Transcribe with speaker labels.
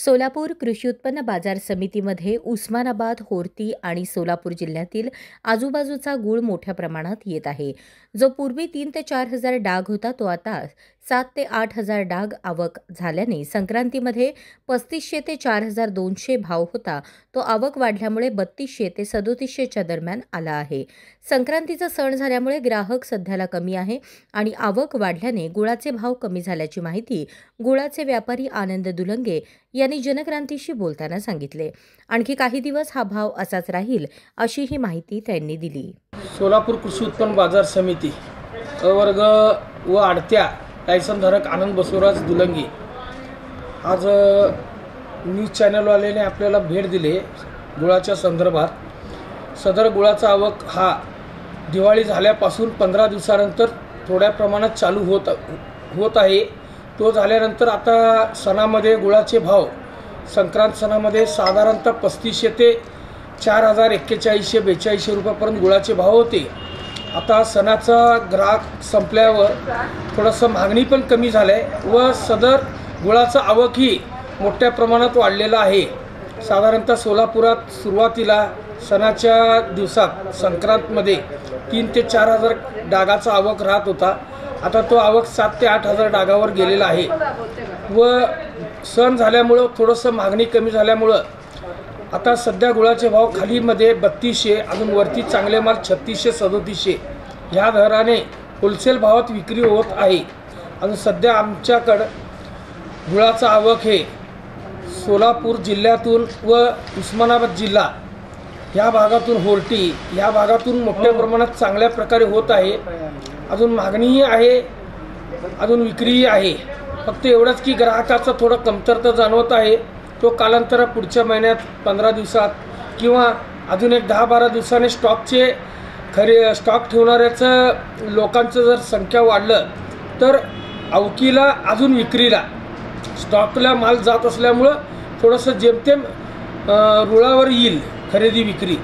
Speaker 1: सोलापूर कृषी उत्पन्न बाजार समितीमध्ये उस्मानाबाद, होर्ती आणि सोलापूर जिल्ह्यातील आजूबाजूचा गूळ मोठ्या प्रमाणात येत आहे. जो पूर्वी 3 ते 4 हजार डाग होता तो आता 7 ते 8 हजार डाग आवक झाल्याने संक्रांतीमध्ये 3500 ते 4200 भाव होता तो आवक वाढल्यामुळे 3200 ते 3700च्या दरम्यान आला आहे. संक्रांतीचा सण झाल्यामुळे ग्राहक सध्याला कमी आहे आणि आवक वाढल्याने गुळाचे भाव कमी झाल्याची माहिती गुळाचे व्यापारी आनंद दुलंगे यांनी जनक्रांतीशी बोलताना सांगितले. आणखी काही दिवस हा भाव असाच राहील अशी ही माहिती त्यांनी दिली.
Speaker 2: सोलापूर कृषी उत्पन्न बाजार समिती वर्ग व आडत्या लायसनधारक आनंद बसवराज दुलंगे आज न्यूज चॅनलवाल्याने आपल्याला भेट दिली गुळाच्या संदर्भात. सदर गुळाचा आवक हा दिवाळी झाल्यापासून 15 दिवसानंतर थोड्या प्रमाणात चालू होत आहे. तो झाल्यानंतर आता सणामध्ये गुळाचे भाव संक्रांत सणामध्ये साधारणतः 3500 ते 4100-4200 रुपयापर्यंत गुळाचे भाव होते. आता सणाचा ग्राहक संपल्यावर थोडंसं मागणी पण कमी झालं आहे व सदर गुळाचा आवकही मोठ्या प्रमाणात वाढलेला आहे. साधारणतः सोलापुरात सुरुवातीला सणाच्या दिवसात संक्रांतमध्ये 3 ते 4 हजार डागाचा आवक राहत होता. आता तो आवक 7 ते 8 हजार डागावर गेलेला आहे व सण झाल्यामुळं थोडंसं मागणी कमी झाल्यामुळं आता सध्या गुळाचे भाव खालीमध्ये 3200, अजून वरती चांगले माल 3600-3700 ह्या दराने होलसेल भावात विक्री होत आहे. अजून सध्या आमच्याकडं गुळाचा आवक हे सोलापूर जिल्ह्यातून व उस्मानाबाद जिल्हा ह्या भागातून, होर्टी ह्या भागातून मोठ्या प्रमाणात चांगल्या प्रकारे होत आहे. अजून मागणीही आहे, अजून विक्रीही आहे. फक्त एवढंच की ग्राहकाचा थोडा कमतरता जाणवत आहे. तो कालांतरा पुढच्या महिन्यात 15 दिवसात किंवा अजून एक 10-12 दिवसाने स्टॉक ठेवणाऱ्याचं लोकांचं जर संख्या वाढलं तर अवकीला अजून विक्रीला स्टॉकला माल जात असल्यामुळं थोडंसं जेमतेम रुळावर येईल खरेदी विक्री.